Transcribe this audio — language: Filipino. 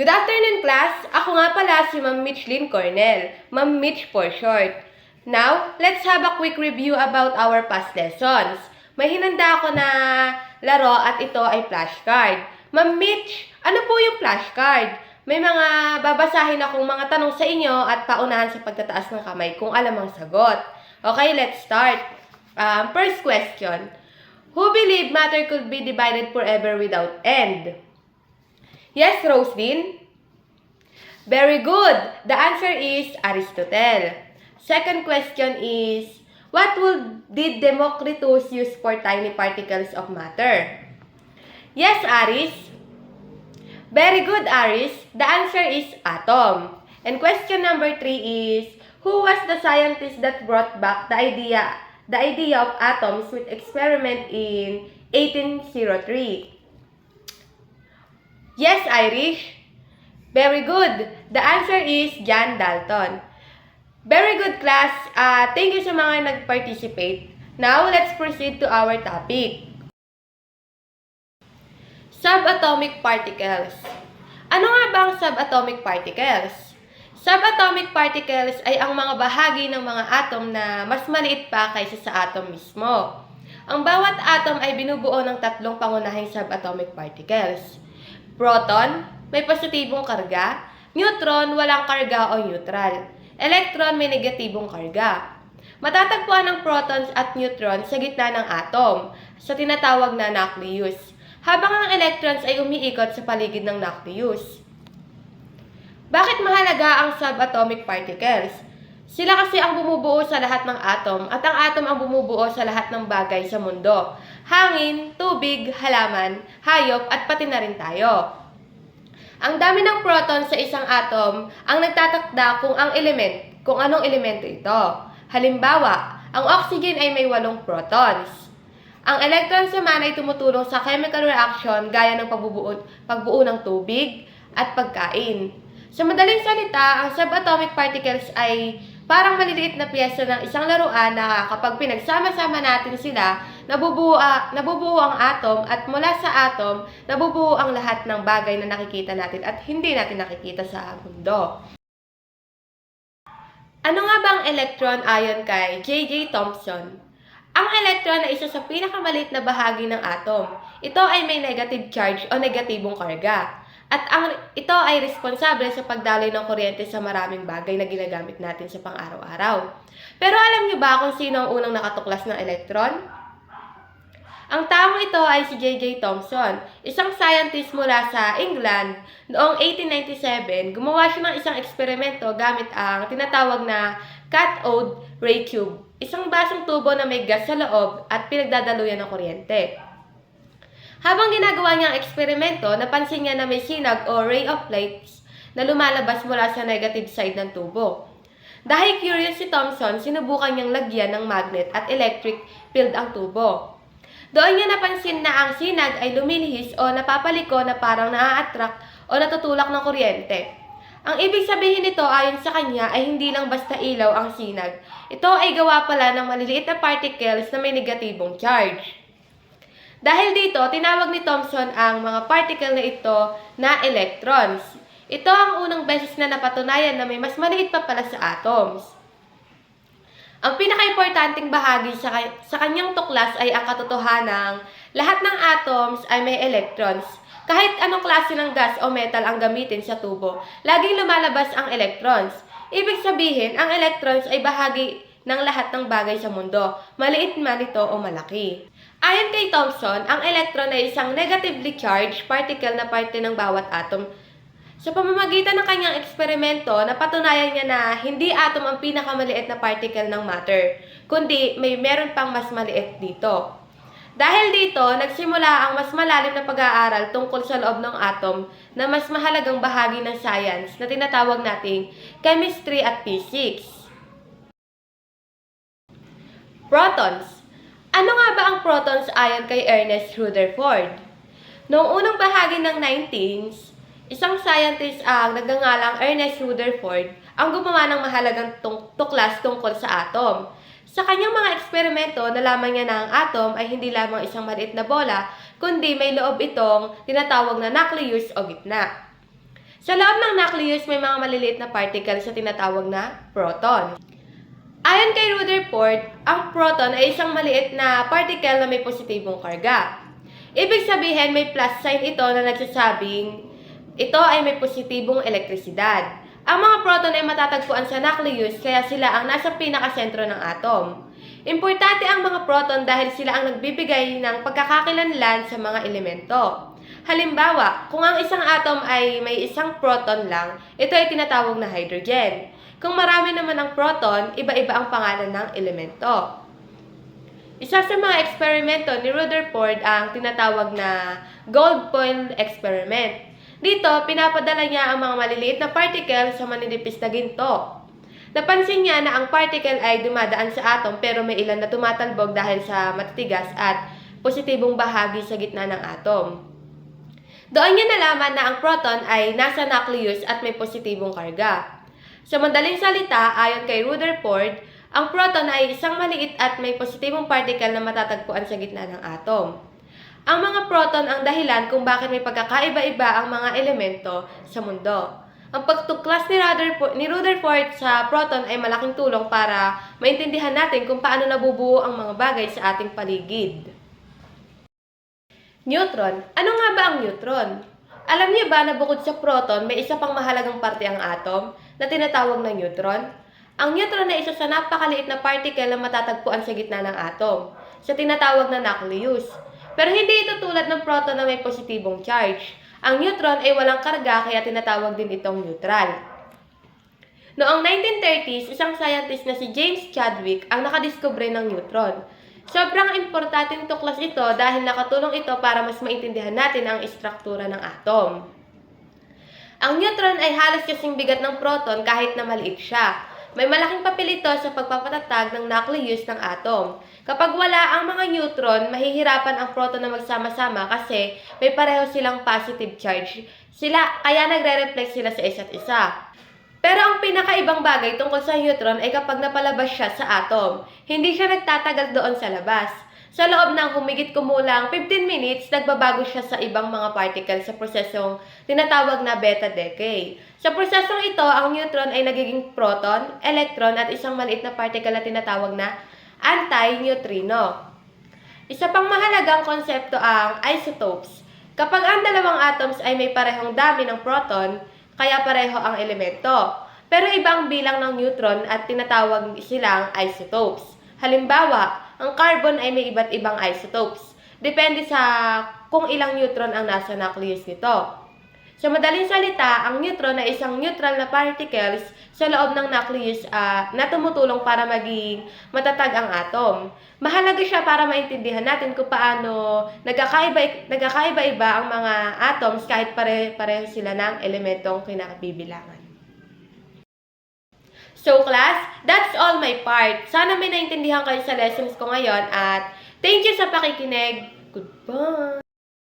Good afternoon, class! Ako nga pala si Ma'am Mitchlyn Cornell, Ma'am Mitch for short. Now, let's have a quick review about our past lessons. May hinanda ako na laro at ito ay flashcard. Ma'am Mitch, ano po yung flashcard? May mga babasahin akong mga tanong sa inyo at paunahan sa pagtataas ng kamay kung alam ang sagot. Okay, let's start. First question. Who believed matter could be divided forever without end? Yes, Roslyn? Very good. The answer is Aristotle. Second question is, what did Democritus use for tiny particles of matter? Yes, Aris. Very good, Aris. The answer is atom. And question number 3 is, who was the scientist that brought back the idea of atoms with experiment in 1803? Yes, Irish. Very good. The answer is John Dalton. Very good, class. Thank you sa mga nag-participate. Now, let's proceed to our topic. Subatomic particles. Ano nga ba ang subatomic particles? Subatomic particles ay ang mga bahagi ng mga atom na mas maliit pa kaysa sa atom mismo. Ang bawat atom ay binubuo ng tatlong pangunahing subatomic particles. Proton, may positibong karga. Neutron, walang karga o neutral. Electron, may negatibong karga. Matatagpuan ang protons at neutrons sa gitna ng atom, sa tinatawag na nucleus, habang ang electrons ay umiikot sa paligid ng nucleus. Bakit mahalaga ang subatomic particles? Sila kasi ang bumubuo sa lahat ng atom at ang atom ang bumubuo sa lahat ng bagay sa mundo. Hangin, tubig, halaman, hayop at pati na rin tayo. Ang dami ng proton sa isang atom ang nagtatakda kung anong elemento ito. Halimbawa, ang oxygen ay may 8 protons. Ang electrons naman ay tumutulong sa chemical reaction gaya ng pagbuo ng tubig at pagkain. Sa madaling salita, ang subatomic particles ay parang maliliit na piyesa ng isang laruan na kapag pinagsama-sama natin sila, nabubuo ang atom at mula sa atom, nabubuo ang lahat ng bagay na nakikita natin at hindi natin nakikita sa mundo. Ano nga ba ang electron ayon kay J.J. Thomson? Ang electron ay isa sa pinakamaliit na bahagi ng atom. Ito ay may negative charge o negatibong karga. At ito ay responsable sa pagdaloy ng kuryente sa maraming bagay na ginagamit natin sa pang-araw-araw. Pero alam niyo ba kung sino ang unang nakatuklas ng elektron? Ang taong ito ay si J.J. Thomson, isang scientist mula sa England. Noong 1897, gumawa siya ng isang eksperimento gamit ang tinatawag na cathode ray tube, isang basong tubo na may gas sa loob at pinagdadaluyan ng kuryente. Habang ginagawa niya ang eksperimento, napansin niya na may sinag o ray of light na lumalabas mula sa negative side ng tubo. Dahil curious si Thomson, sinubukan niyang lagyan ng magnet at electric field ang tubo. Doon niya napansin na ang sinag ay lumilihis o napapaliko na parang naa-attract o natutulak ng kuryente. Ang ibig sabihin nito ayon sa kanya ay hindi lang basta ilaw ang sinag. Ito ay gawa pala ng maliliit na particles na may negatibong charge. Dahil dito, tinawag ni Thomson ang mga particle na ito na electrons. Ito ang unang beses na napatunayan na may mas maliit pa pala sa atoms. Ang pinaka-importanting bahagi sa kanyang tuklas ay ang katotohanang lahat ng atoms ay may electrons. Kahit anong klase ng gas o metal ang gamitin sa tubo, laging lumalabas ang electrons. Ibig sabihin, ang electrons ay bahagi ng lahat ng bagay sa mundo, maliit man ito o malaki. Ayon kay Thomson, ang electron ay isang negatively charged particle na parte ng bawat atom. Sa pamamagitan ng kanyang eksperimento, napatunayan niya na hindi atom ang pinakamaliit na particle ng matter, kundi meron pang mas maliit dito. Dahil dito, nagsimula ang mas malalim na pag-aaral tungkol sa loob ng atom na mas mahalagang bahagi ng science na tinatawag nating chemistry at physics. Protons. Ano nga ba ang protons ayon kay Ernest Rutherford? Noong unang bahagi ng 19s, isang scientist ang nagngangalang Ernest Rutherford ang gumawa ng mahalagang tuklas tungkol sa atom. Sa kanyang mga eksperimento, nalaman niya na ang atom ay hindi lamang isang maliit na bola, kundi may loob itong tinatawag na nucleus o gitna. Sa loob ng nucleus, may mga maliliit na particles sa tinatawag na proton. Ayon kay Rutherford, ang proton ay isang maliit na particle na may positibong karga. Ibig sabihin, may plus sign ito na nagsasabing ito ay may positibong elektrisidad. Ang mga proton ay matatagpuan sa nucleus kaya sila ang nasa pinakasentro ng atom. Importante ang mga proton dahil sila ang nagbibigay ng pagkakakilanlan sa mga elemento. Halimbawa, kung ang isang atom ay may isang proton lang, ito ay tinatawag na hydrogen. Kung marami naman ang proton, iba-iba ang pangalan ng elemento. Isa sa mga eksperimento ni Rutherford ang tinatawag na gold foil experiment. Dito, pinapadala niya ang mga maliliit na particle sa maninipis na ginto. Napansin niya na ang particle ay dumadaan sa atom pero may ilan na tumatalbog dahil sa matitigas at positibong bahagi sa gitna ng atom. Doon niya nalaman na ang proton ay nasa nucleus at may positibong karga. Sa madaling salita, ayon kay Rutherford, ang proton ay isang maliit at may positibong particle na matatagpuan sa gitna ng atom. Ang mga proton ang dahilan kung bakit may pagkakaiba-iba ang mga elemento sa mundo. Ang pagtuklas ni Rutherford sa proton ay malaking tulong para maintindihan natin kung paano nabubuo ang mga bagay sa ating paligid. Neutron. Ano nga ba ang neutron? Alam niyo ba na bukod sa proton, may isa pang mahalagang parte ang atom na tinatawag na neutron? Ang neutron ay isa sa napakaliit na particle na matatagpuan sa gitna ng atom, sa tinatawag na nucleus. Pero hindi ito tulad ng proton na may positibong charge. Ang neutron ay walang karga kaya tinatawag din itong neutral. Noong 1930s, isang scientist na si James Chadwick ang nakadiskubre ng neutron. Sobrang importanteng tuklas ito dahil nakatulong ito para mas maintindihan natin ang istruktura ng atom. Ang neutron ay halos kasing bigat ng proton kahit na maliit siya. May malaking papel ito sa pagpapatatag ng nucleus ng atom. Kapag wala ang mga neutron, mahihirapan ang proton na magsama-sama kasi may pareho silang positive charge. Kaya nagre-reflect sila sa isa't isa. Pero ang pinakaibang bagay tungkol sa neutron ay kapag napalabas siya sa atom, hindi siya nagtatagal doon sa labas. Sa loob ng humigit kumulang 15 minutes, nagbabago siya sa ibang mga particles sa prosesong tinatawag na beta decay. Sa prosesong ito, ang neutron ay nagiging proton, electron at isang maliit na particle na tinatawag na anti-neutrino. Isa pang mahalagang konsepto ang isotopes. Kapag ang dalawang atoms ay may parehong dami ng proton, kaya pareho ang elemento. Pero iba ang bilang ng neutron at tinatawag silang isotopes. Halimbawa, ang carbon ay may iba't ibang isotopes. Depende sa kung ilang neutron ang nasa nucleus nito. Sa madaling salita, ang neutron ay isang neutral na particles sa loob ng nucleus na tumutulong para maging matatag ang atom. Mahalaga siya para maintindihan natin kung paano nagkakaiba-iba ang mga atoms kahit pareho sila ng elementong kinakabibilangan. So class, that's all my part. Sana may naintindihan kayo sa lessons ko ngayon at thank you sa pakikinig. Goodbye!